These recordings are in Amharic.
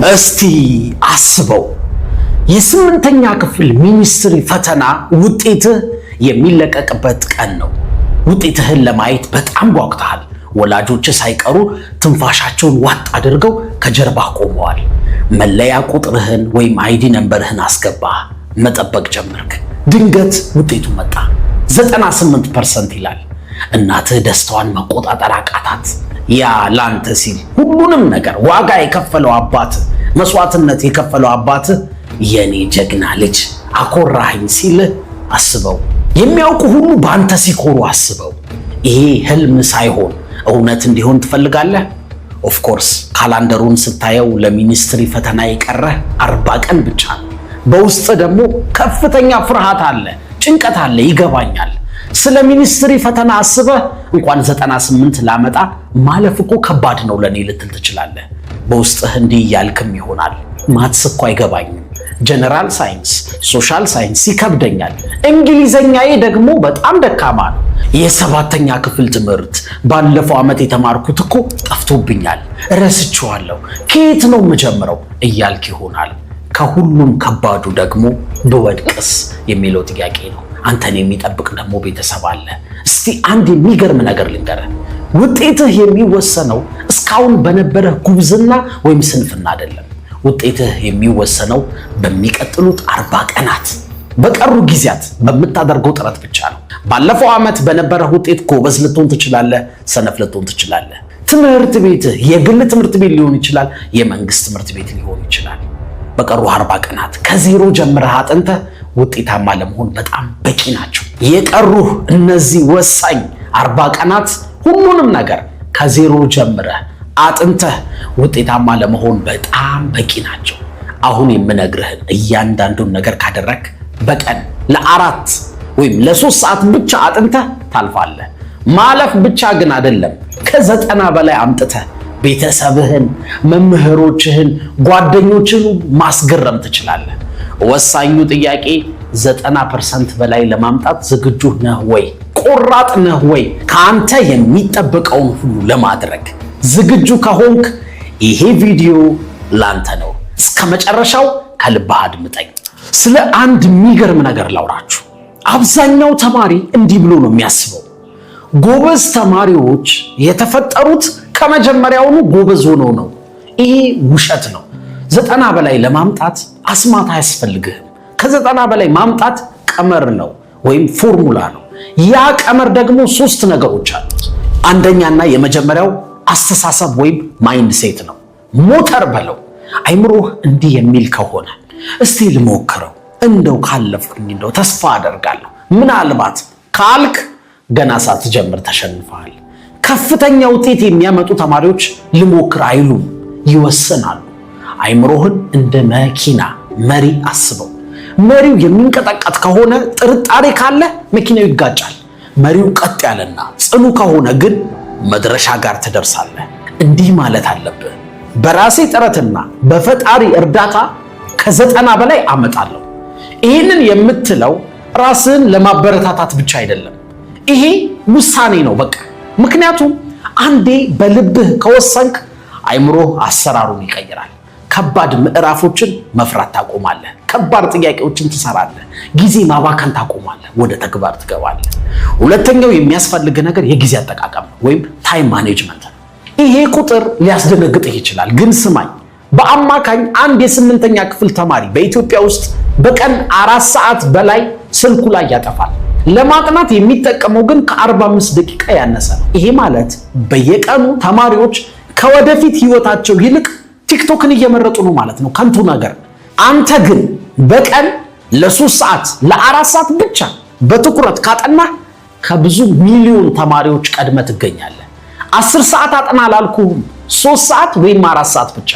እስቲ አስበው የስምንተኛ ክፍል ሚኒስትሪ ፈተና ውጤትህ የሚለቀቅበት ቀን ነው። ውጤትህን ለማየት በጣም ጓጉተሃል። ወላጆች ሳይቀሩ ትንፋሻቸውን ዋጥ አድርገው ከጀርባ ቆመዋል። መለያ ቁጥርህን ወይም አይዲ ነምበርህን አስገባህ። መጠበቅ ጀመርክ። ድንገት ውጤቱ መጣ። 98% ይላል። እናትህ ደስታዋን መቆጣጠር አቃታት። ያ ላንተ ሲል ሁሉንም ነገር ዋጋ የከፈለው አባትህ፣ መስዋዕትነት የከፈለው አባትህ የኔ ጀግና ልጅ አኮራኸኝ ሲል አስበው። የሚያውቁ ሁሉ በአንተ ሲኮሩ አስበው። ይሄ ህልም ሳይሆን እውነት እንዲሆን ትፈልጋለህ? ኦፍኮርስ ካላንደሩን ስታየው ለሚኒስትሪ ፈተና የቀረህ 40 ቀን ብቻ ነው። በውስጥ ደግሞ ከፍተኛ ፍርሃት አለ፣ ጭንቀት አለ። ይገባኛል። ስለ ሚኒስትሪ ፈተና አስበህ እንኳን 98 ላመጣ ማለፍ እኮ ከባድ ነው ለኔ ልትል ትችላለህ። በውስጥህ እንዲህ እያልክም ይሆናል። ማትስ እኮ አይገባኝም፣ ጀነራል ሳይንስ፣ ሶሻል ሳይንስ ይከብደኛል፣ እንግሊዘኛዬ ደግሞ በጣም ደካማ ነው፣ የሰባተኛ ክፍል ትምህርት ባለፈው ዓመት የተማርኩት እኮ ጠፍቶብኛል፣ ረስቼዋለሁ፣ ከየት ነው የምጀምረው እያልክ ይሆናል። ከሁሉም ከባዱ ደግሞ ብወድቅስ የሚለው ጥያቄ ነው። አንተን የሚጠብቅ ደግሞ ቤተሰብ አለ። እስቲ አንድ የሚገርም ነገር ልንገርህ። ውጤትህ የሚወሰነው እስካሁን በነበረህ ጉብዝና ወይም ስንፍና አይደለም። ውጤትህ የሚወሰነው በሚቀጥሉት 40 ቀናት በቀሩ ጊዜያት በምታደርገው ጥረት ብቻ ነው። ባለፈው ዓመት በነበረህ ውጤት ጎበዝ ልትሆን ትችላለህ፣ ሰነፍ ልትሆን ትችላለህ። ትምህርት ቤትህ የግል ትምህርት ቤት ሊሆን ይችላል፣ የመንግስት ትምህርት ቤት ሊሆን ይችላል። በቀሩ 40 ቀናት ከዜሮ ጀምረህ አጥንተህ ውጤታማ ለመሆን በጣም በቂ ናቸው። የቀሩህ እነዚህ ወሳኝ 40 ቀናት ሁሉንም ነገር ከዜሮ ጀምረህ አጥንተህ ውጤታማ ለመሆን በጣም በቂ ናቸው። አሁን የምነግርህን እያንዳንዱን ነገር ካደረክ በቀን ለ4 ወይም ለ3 ሰዓት ብቻ አጥንተህ ታልፋለህ። ማለፍ ብቻ ግን አይደለም፣ ከ90 በላይ አምጥተህ ቤተሰብህን፣ መምህሮችህን፣ ጓደኞችህን ማስገረም ትችላለህ። ወሳኙ ጥያቄ 90% በላይ ለማምጣት ዝግጁ ነህ ወይ? ቆራጥ ነህ ወይ? ከአንተ የሚጠበቀውን ሁሉ ለማድረግ ዝግጁ ከሆንክ ይሄ ቪዲዮ ላንተ ነው። እስከ መጨረሻው ከልብህ አድምጠኝ። ስለ አንድ የሚገርም ነገር ላውራችሁ። አብዛኛው ተማሪ እንዲህ ብሎ ነው የሚያስበው። ጎበዝ ተማሪዎች የተፈጠሩት ከመጀመሪያውኑ ጎበዝ ሆነው ነው። ይሄ ውሸት ነው። 90 በላይ ለማምጣት አስማት አያስፈልግህም። ከ90 በላይ ማምጣት ቀመር ነው ወይም ፎርሙላ ነው። ያ ቀመር ደግሞ 3 ነገሮች አሉት። አንደኛና የመጀመሪያው አስተሳሰብ ወይም ማይንድ ሴት ነው። ሞተር በለው። አይምሮህ እንዲህ የሚል ከሆነ እስቲ ልሞክረው፣ እንደው ካለፍኩኝ እንደው ተስፋ አደርጋለሁ፣ ምናልባት ካልክ ገና ሳትጀምር ተሸንፈሃል። ከፍተኛ ውጤት የሚያመጡ ተማሪዎች ልሞክር አይሉም፣ ይወስናሉ። አይምሮህን እንደ መኪና መሪ አስበው። መሪው የሚንቀጠቀጥ ከሆነ ጥርጣሬ ካለ መኪናው ይጋጫል። መሪው ቀጥ ያለና ጽኑ ከሆነ ግን መድረሻ ጋር ትደርሳለህ። እንዲህ ማለት አለብህ፣ በራሴ ጥረትና በፈጣሪ እርዳታ ከ90 በላይ አመጣለሁ። ይህንን የምትለው ራስህን ለማበረታታት ብቻ አይደለም፣ ይሄ ውሳኔ ነው በቃ። ምክንያቱም አንዴ በልብህ ከወሰንክ አይምሮህ አሰራሩን ይቀይራል። ከባድ ምዕራፎችን መፍራት ታቆማለህ። ከባድ ጥያቄዎችን ትሰራለህ። ጊዜ ማባከን ታቆማለህ። ወደ ተግባር ትገባለህ። ሁለተኛው የሚያስፈልግ ነገር የጊዜ አጠቃቀም ነው ወይም ታይም ማኔጅመንት ነው። ይሄ ቁጥር ሊያስደነግጥህ ይችላል፣ ግን ስማኝ። በአማካኝ አንድ የ8ኛ ክፍል ተማሪ በኢትዮጵያ ውስጥ በቀን 4 ሰዓት በላይ ስልኩ ላይ ያጠፋል። ለማጥናት የሚጠቀመው ግን ከ45 ደቂቃ ያነሰ ነው። ይሄ ማለት በየቀኑ ተማሪዎች ከወደፊት ህይወታቸው ይልቅ ቲክቶክን እየመረጡ ነው ማለት ነው፣ ከንቱ ነገር። አንተ ግን በቀን ለ3 ሰዓት ለ4 ሰዓት ብቻ በትኩረት ካጠናህ ከብዙ ሚሊዮን ተማሪዎች ቀድመ ትገኛለህ። 10 ሰዓት አጥና አላልኩህም፣ 3 ሰዓት ወይም 4 ሰዓት ብቻ።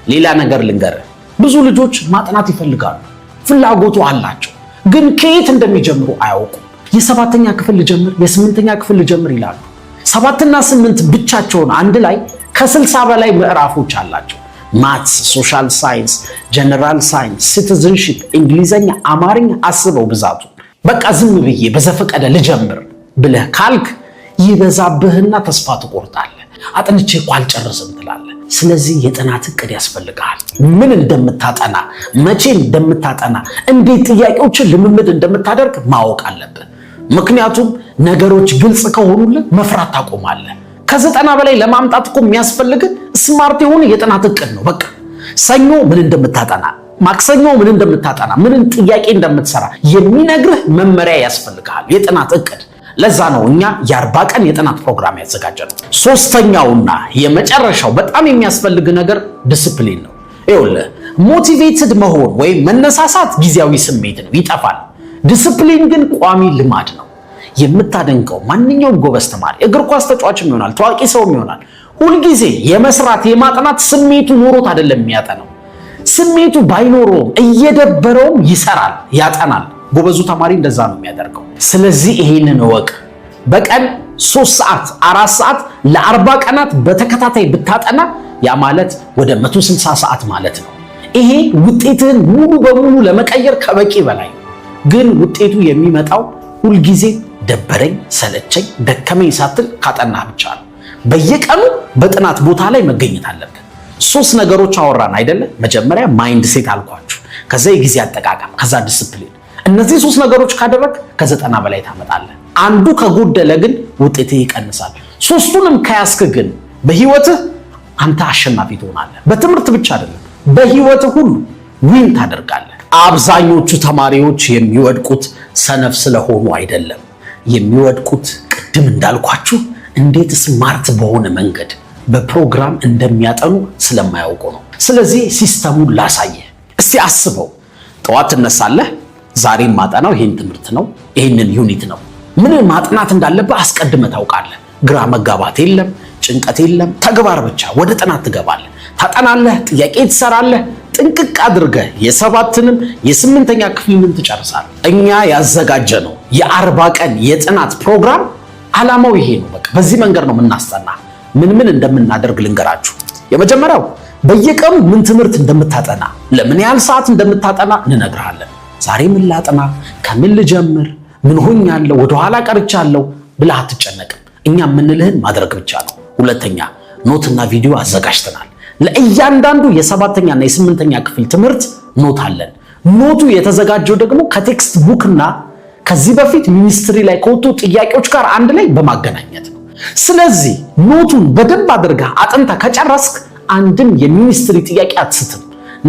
ሌላ ነገር ልንገርህ፣ ብዙ ልጆች ማጥናት ይፈልጋሉ፣ ፍላጎቱ አላቸው፣ ግን ከየት እንደሚጀምሩ አያውቁም። የ7ኛ ክፍል ልጀምር፣ የ8ኛ ክፍል ልጀምር ይላሉ። 7ና 8 ብቻቸውን አንድ ላይ ከ60 በላይ ምዕራፎች አላቸው። ማትስ፣ ሶሻል ሳይንስ፣ ጀነራል ሳይንስ፣ ሲቲዝንሺፕ፣ እንግሊዘኛ፣ አማርኛ። አስበው ብዛቱ። በቃ ዝም ብዬ በዘፈቀደ ልጀምር ብለህ ካልክ ይበዛብህና ተስፋ ትቆርጣለህ። አጥንቼ እኮ አልጨርስም ትላለህ። ስለዚህ የጥናት እቅድ ያስፈልጋል። ምን እንደምታጠና፣ መቼ እንደምታጠና፣ እንዴት ጥያቄዎችን ልምምድ እንደምታደርግ ማወቅ አለብህ። ምክንያቱም ነገሮች ግልጽ ከሆኑልህ መፍራት ታቆማለህ። ከ90 በላይ ለማምጣት እኮ የሚያስፈልግ ስማርት የሆነ የጥናት እቅድ ነው። በቃ ሰኞ ምን እንደምታጠና፣ ማክሰኞ ምን እንደምታጠና፣ ምን ጥያቄ እንደምትሰራ የሚነግርህ መመሪያ ያስፈልጋል፣ የጥናት እቅድ። ለዛ ነው እኛ የ40 ቀን የጥናት ፕሮግራም ያዘጋጀነው። ሶስተኛውና የመጨረሻው በጣም የሚያስፈልግ ነገር ዲሲፕሊን ነው። ይኸውልህ ሞቲቬትድ መሆን ወይም መነሳሳት ጊዜያዊ ስሜት ነው፣ ይጠፋል። ዲሲፕሊን ግን ቋሚ ልማድ ነው። የምታደንቀው ማንኛውም ጎበዝ ተማሪ፣ እግር ኳስ ተጫዋችም ይሆናል፣ ታዋቂ ሰውም ይሆናል፣ ሁልጊዜ የመስራት የማጥናት ስሜቱ ኖሮት አይደለም የሚያጠናው። ስሜቱ ባይኖረውም እየደበረውም ይሰራል፣ ያጠናል። ጎበዙ ተማሪ እንደዛ ነው የሚያደርገው። ስለዚህ ይሄንን እወቅ። በቀን 3 ሰዓት 4 ሰዓት ለ40 ቀናት በተከታታይ ብታጠና ያ ማለት ወደ 160 ሰዓት ማለት ነው። ይሄ ውጤትህን ሙሉ በሙሉ ለመቀየር ከበቂ በላይ። ግን ውጤቱ የሚመጣው ሁልጊዜ ደበረኝ፣ ሰለቸኝ፣ ደከመኝ ሳትል ካጠናህ ብቻ ነው። በየቀኑ በጥናት ቦታ ላይ መገኘት አለብህ። 3 ነገሮች አወራን አይደለ? መጀመሪያ ማይንድ ሴት አልኳችሁ፣ ከዛ የጊዜ አጠቃቀም፣ ከዛ ዲሲፕሊን። እነዚህ 3 ነገሮች ካደረግ ከ90 በላይ ታመጣለህ። አንዱ ከጎደለ ግን ውጤትህ ይቀንሳል። 3ቱንም ከያዝክ ግን በህይወትህ አንተ አሸናፊ ትሆናለህ። በትምህርት ብቻ አይደለም፣ በህይወትህ ሁሉ ዊን ታደርጋለህ። አብዛኞቹ ተማሪዎች የሚወድቁት ሰነፍ ስለሆኑ አይደለም። የሚወድቁት ቅድም እንዳልኳችሁ እንዴት ስማርት በሆነ መንገድ በፕሮግራም እንደሚያጠኑ ስለማያውቁ ነው። ስለዚህ ሲስተሙን ላሳየህ። እስቲ አስበው። ጠዋት ትነሳለህ። ዛሬም ማጠናው ይሄን ትምህርት ነው፣ ይሄንን ዩኒት ነው። ምን ማጥናት እንዳለብህ አስቀድመህ ታውቃለህ። ግራ መጋባት የለም፣ ጭንቀት የለም። ተግባር ብቻ። ወደ ጥናት ትገባለህ፣ ታጠናለህ፣ ጥያቄ ትሰራለህ። ጥንቅቅ አድርገህ የ7ንም የ8ኛ ክፍልን ትጨርሳለህ። እኛ ያዘጋጀነው የ40 ቀን የጥናት ፕሮግራም ዓላማው ይሄ ነው። በቃ በዚህ መንገድ ነው የምናስጠና። ምን እንደምናደርግ ልንገራችሁ። የመጀመሪያው በየቀኑ ምን ትምህርት እንደምታጠና፣ ለምን ያህል ሰዓት እንደምታጠና እንነግርሃለን። ዛሬ ምን ላጥና፣ ከምን ልጀምር፣ ምን ሆኛለሁ፣ ወደኋላ ቀርቻለሁ ብለህ አትጨነቅም። እኛ የምንልህን ማድረግ ብቻ ነው። ሁለተኛ ኖትና ቪዲዮ አዘጋጅተናል። ለእያንዳንዱ የ7ኛና የ8ኛ ክፍል ትምህርት ኖት አለን። ኖቱ የተዘጋጀው ደግሞ ከቴክስት ቡክና ከዚህ በፊት ሚኒስትሪ ላይ ከወጡ ጥያቄዎች ጋር አንድ ላይ በማገናኘት ነው። ስለዚህ ኖቱን በደንብ አድርገህ አጥንተህ ከጨረስክ አንድም የሚኒስትሪ ጥያቄ አትስትም።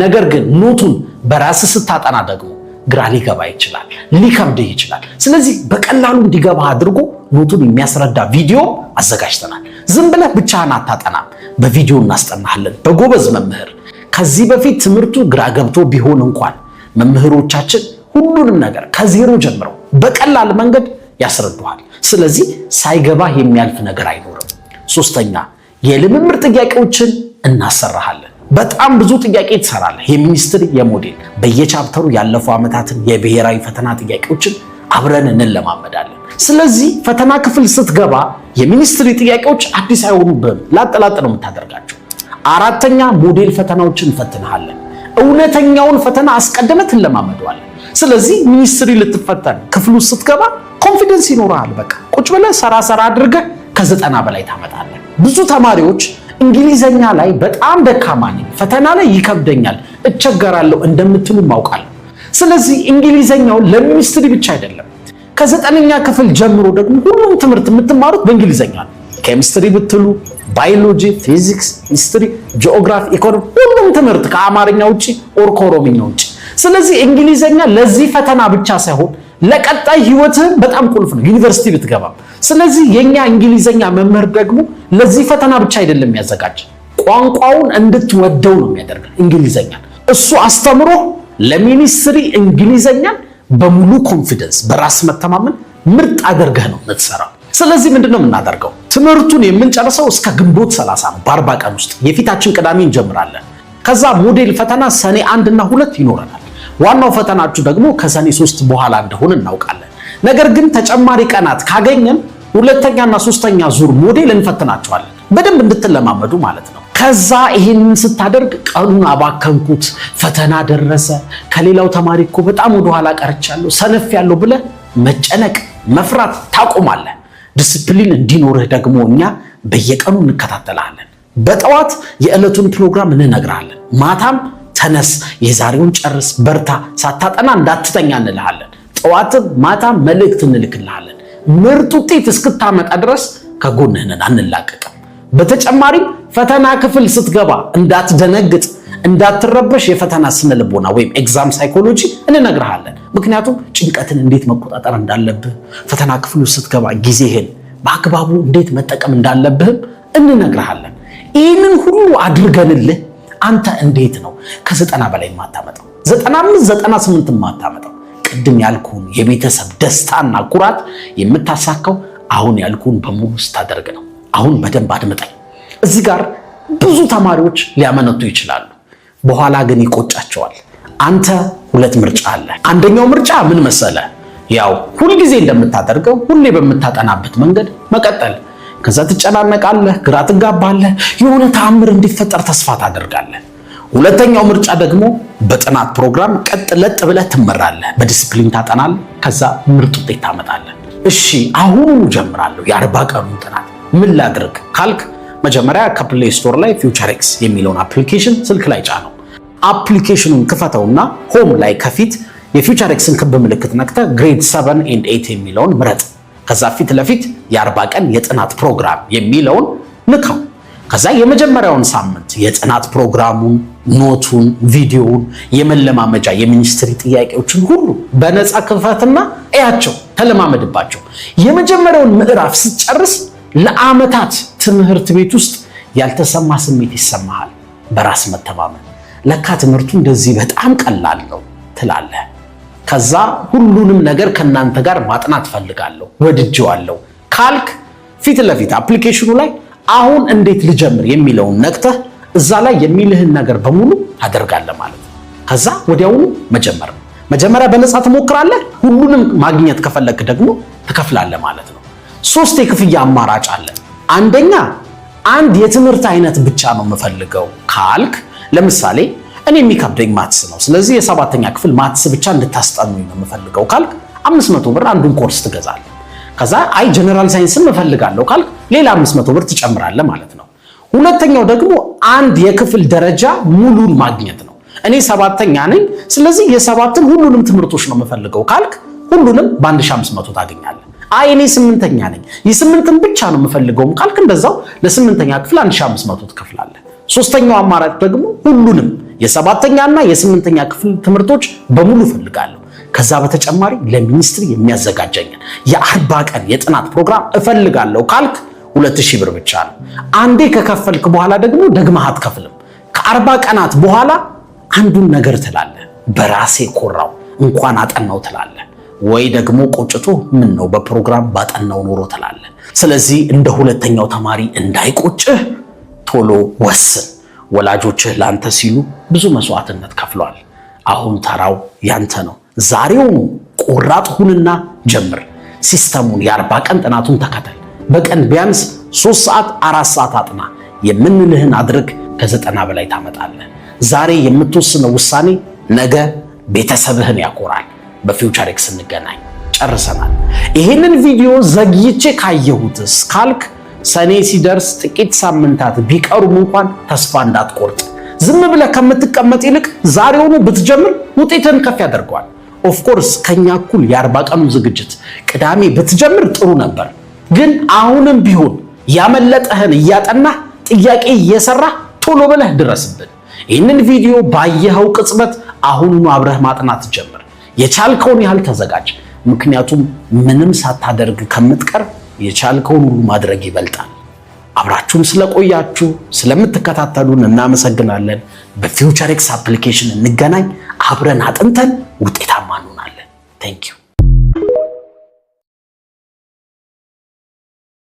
ነገር ግን ኖቱን በራስህ ስታጠና ደግሞ ግራ ሊገባ ይችላል፣ ሊከብድህ ይችላል። ስለዚህ በቀላሉ እንዲገባህ አድርጎ ኖቱን የሚያስረዳ ቪዲዮ አዘጋጅተናል። ዝም ብለህ ብቻህን አታጠናም፣ በቪዲዮ እናስጠናሃለን በጎበዝ መምህር። ከዚህ በፊት ትምህርቱ ግራ ገብቶ ቢሆን እንኳን መምህሮቻችን ሁሉንም ነገር ከዜሮ ጀምረው በቀላል መንገድ ያስረዱሃል። ስለዚህ ሳይገባህ የሚያልፍ ነገር አይኖርም። ሶስተኛ የልምምድ ጥያቄዎችን እናሰራሃለን። በጣም ብዙ ጥያቄ ትሰራለህ። የሚኒስትሪ፣ የሞዴል በየቻፕተሩ ያለፉ ዓመታትን የብሔራዊ ፈተና ጥያቄዎችን አብረን እንለማመዳለን። ስለዚህ ፈተና ክፍል ስትገባ የሚኒስትሪ ጥያቄዎች አዲስ አይሆኑብህም፣ ላጠላጥ ነው የምታደርጋቸው። አራተኛ ሞዴል ፈተናዎችን እንፈትንሃለን። እውነተኛውን ፈተና አስቀድመህ ትለማመደዋለህ። ስለዚህ ሚኒስትሪ ልትፈተን ክፍሉ ስትገባ ኮንፊደንስ ይኖርሃል። በቃ ቁጭ ብለህ ሰራ አድርገህ ከ90 በላይ ታመጣለህ። ብዙ ተማሪዎች እንግሊዘኛ ላይ በጣም ደካማ ነኝ፣ ፈተና ላይ ይከብደኛል፣ እቸገራለሁ እንደምትሉ ማውቃለሁ። ስለዚህ እንግሊዘኛውን ለሚኒስትሪ ብቻ አይደለም፣ ከ9ኛ ክፍል ጀምሮ ደግሞ ሁሉም ትምህርት የምትማሩት በእንግሊዘኛ ነው። ኬሚስትሪ ብትሉ፣ ባዮሎጂ፣ ፊዚክስ፣ ሂስትሪ፣ ጂኦግራፊ፣ ኢኮኖሚ፣ ሁሉም ትምህርት ከአማርኛ ውጪ ኦር ከኦሮምኛ ውጪ። ስለዚህ እንግሊዘኛ ለዚህ ፈተና ብቻ ሳይሆን ለቀጣይ ህይወትህ በጣም ቁልፍ ነው፣ ዩኒቨርሲቲ ብትገባ። ስለዚህ የኛ እንግሊዘኛ መምህር ደግሞ ለዚህ ፈተና ብቻ አይደለም የሚያዘጋጅ፣ ቋንቋውን እንድትወደው ነው የሚያደርግ እንግሊዘኛ። እሱ አስተምሮ ለሚኒስትሪ እንግሊዘኛን በሙሉ ኮንፊደንስ በራስ መተማመን ምርጥ አድርገህ ነው የምትሰራው። ስለዚህ ምንድነው የምናደርገው? ትምህርቱን የምንጨርሰው እስከ ግንቦት 30 ነው፣ በ40 ቀን ውስጥ። የፊታችን ቅዳሜ እንጀምራለን። ከዛ ሞዴል ፈተና ሰኔ 1 እና 2 ይኖረናል። ዋናው ፈተናችሁ ደግሞ ከሰኔ 3 በኋላ እንደሆነ እናውቃለን። ነገር ግን ተጨማሪ ቀናት ካገኘን 2ኛና 3ኛ ዙር ሞዴል እንፈትናቸዋለን፣ በደንብ እንድትለማመዱ ማለት ነው። ከዛ ይሄንን ስታደርግ ቀኑን አባከንኩት፣ ፈተና ደረሰ፣ ከሌላው ተማሪ እኮ በጣም ወደኋላ ቀርቻለሁ፣ ሰነፍ ያለው ብለህ መጨነቅ መፍራት ታቆማለህ። ዲሲፕሊን እንዲኖርህ ደግሞ እኛ በየቀኑ እንከታተላለን። በጠዋት የዕለቱን ፕሮግራም እንነግራለን። ማታም ተነስ፣ የዛሬውን ጨርስ፣ በርታ፣ ሳታጠና እንዳትተኛ እንልሃለን። ጠዋትም ማታም መልእክት እንልክልሃለን። ምርጥ ውጤት እስክታመጣ ድረስ ከጎንህ ነን፣ አንላቀቅም። በተጨማሪም ፈተና ክፍል ስትገባ እንዳትደነግጥ፣ እንዳትረበሽ የፈተና ስነልቦና ወይም ኤግዛም ሳይኮሎጂ እንነግርሃለን። ምክንያቱም ጭንቀትን እንዴት መቆጣጠር እንዳለብህ፣ ፈተና ክፍሉ ስትገባ ጊዜህን በአግባቡ እንዴት መጠቀም እንዳለብህም እንነግርሃለን። ይህንን ሁሉ አድርገንልህ አንተ እንዴት ነው ከ90 በላይ የማታመጣው? 95 98 የማታመጣው? ቅድም ያልኩህን የቤተሰብ ደስታና ኩራት የምታሳካው አሁን ያልኩህን በሙሉ ስታደርግ ነው። አሁን በደንብ አድምጠኝ። እዚህ ጋር ብዙ ተማሪዎች ሊያመነቱ ይችላሉ፣ በኋላ ግን ይቆጫቸዋል። አንተ ሁለት ምርጫ አለ። አንደኛው ምርጫ ምን መሰለ? ያው ሁልጊዜ እንደምታደርገው ሁሌ በምታጠናበት መንገድ መቀጠል። ከዛ ትጨናነቃለህ፣ ግራ ትጋባለህ፣ የሆነ ተአምር እንዲፈጠር ተስፋ ታደርጋለህ። ሁለተኛው ምርጫ ደግሞ በጥናት ፕሮግራም ቀጥ ለጥ ብለህ ትመራለህ፣ በዲስፕሊን ታጠናለህ፣ ከዛ ምርጥ ውጤት ታመጣለህ። እሺ አሁኑኑ ጀምራለሁ የ40 ቀኑን ጥናት ምን ላድርግ ካልክ መጀመሪያ ከፕሌይ ስቶር ላይ ፊውቸርኤክስ የሚለውን አፕሊኬሽን ስልክ ላይ ጫነው። አፕሊኬሽኑን ክፈተውና ሆም ላይ ከፊት የፊውቸርኤክስን ክብ ምልክት ነክተህ ግሬድ 7 and 8 የሚለውን ምረጥ። ከዛ ፊት ለፊት የ40 ቀን የጥናት ፕሮግራም የሚለውን ንካው። ከዛ የመጀመሪያውን ሳምንት የጥናት ፕሮግራሙን፣ ኖቱን፣ ቪዲዮውን፣ የመለማመጃ የሚኒስትሪ ጥያቄዎችን ሁሉ በነፃ ክፈትና እያቸው፣ ተለማመድባቸው። የመጀመሪያውን ምዕራፍ ስትጨርስ ለዓመታት ትምህርት ቤት ውስጥ ያልተሰማ ስሜት ይሰማሃል። በራስ መተማመን፣ ለካ ትምህርቱ እንደዚህ በጣም ቀላል ነው ትላለህ። ከዛ ሁሉንም ነገር ከናንተ ጋር ማጥናት ፈልጋለሁ፣ ወድጄዋለሁ ካልክ ፊት ለፊት አፕሊኬሽኑ ላይ አሁን እንዴት ልጀምር የሚለውን ነክተህ እዛ ላይ የሚልህን ነገር በሙሉ ታደርጋለህ ማለት ነው። ከዛ ወዲያውኑ መጀመር ነው። መጀመሪያ በነፃ ትሞክራለህ። ሁሉንም ማግኘት ከፈለክ ደግሞ ትከፍላለህ ማለት ነው። 3 የክፍያ አማራጭ አለ። አንደኛ አንድ የትምህርት አይነት ብቻ ነው የምፈልገው ካልክ፣ ለምሳሌ እኔ የሚከብደኝ ማትስ ነው፣ ስለዚህ የ7ኛ ክፍል ማትስ ብቻ እንድታስጠኑኝ ነው የምፈልገው ካልክ 500 ብር አንዱን ኮርስ ትገዛለህ። ከዛ አይ ጀነራል ሳይንስን እፈልጋለሁ ካልክ ሌላ 500 ብር ትጨምራለህ ማለት ነው። ሁለተኛው ደግሞ አንድ የክፍል ደረጃ ሙሉን ማግኘት ነው። እኔ 7ኛ ነኝ፣ ስለዚህ የ7ን ሁሉንም ትምህርቶች ነው የምፈልገው ካልክ ሁሉንም በ1500 ታገኛለህ። አይ እኔ 8ኛ ነኝ፣ የ8ን ብቻ ነው የምፈልገውም ካልክ እንደዛው ለ8ኛ ክፍል 1500 ትከፍላለህ። ሶስተኛው አማራጭ ደግሞ ሁሉንም የ7ኛና የ8ኛ ክፍል ትምህርቶች በሙሉ እፈልጋለሁ፣ ከዛ በተጨማሪ ለሚኒስትሪ የሚያዘጋጀኝን የ40 ቀን የጥናት ፕሮግራም እፈልጋለሁ ካልክ 2000 ብር ብቻ ነው። አንዴ ከከፈልክ በኋላ ደግሞ ደግመህ አትከፍልም። ከ40 ቀናት በኋላ አንዱን ነገር ትላለህ፣ በራሴ ኮራው እንኳን አጠናው ትላለህ። ወይ ደግሞ ቆጭቶ ምን ነው በፕሮግራም ባጠናው ኖሮ ትላለህ። ስለዚህ እንደ ሁለተኛው ተማሪ እንዳይቆጭህ ቶሎ ወስን። ወላጆችህ ላንተ ሲሉ ብዙ መስዋዕትነት ከፍለዋል። አሁን ተራው ያንተ ነው። ዛሬውኑ ቆራጥ ሁንና ጀምር። ሲስተሙን የ40 ቀን ጥናቱን ተከተል። በቀን ቢያንስ 3 ሰዓት 4 ሰዓት አጥና። የምንልህን አድርግ። ከ90 በላይ ታመጣለህ። ዛሬ የምትወስነው ውሳኔ ነገ ቤተሰብህን ያኮራል። በፊውቸርኤክስ እንገናኝ። ጨርሰናል። ይሄንን ቪዲዮ ዘግይቼ ካየሁትስ ካልክ ሰኔ ሲደርስ ጥቂት ሳምንታት ቢቀሩም እንኳን ተስፋ እንዳትቆርጥ። ዝም ብለህ ከምትቀመጥ ይልቅ ዛሬውኑ ብትጀምር ውጤትን ከፍ ያደርገዋል። ኦፍ ኮርስ ከኛ እኩል የ40 ቀኑ ዝግጅት ቅዳሜ ብትጀምር ጥሩ ነበር፣ ግን አሁንም ቢሆን ያመለጠህን እያጠናህ ጥያቄ እየሰራህ ቶሎ ብለህ ድረስብን። ይህንን ቪዲዮ ባየኸው ቅጽበት አሁኑኑ አብረህ ማጥናት ጀምር። የቻልከውን ያህል ተዘጋጅ። ምክንያቱም ምንም ሳታደርግ ከምትቀር የቻልከውን ሁሉ ማድረግ ይበልጣል። አብራችሁን ስለቆያችሁ ስለምትከታተሉን እናመሰግናለን። በፊውቸርኤክስ አፕሊኬሽን እንገናኝ። አብረን አጥንተን ውጤታማ እንሆናለን። ቴንክ ዩ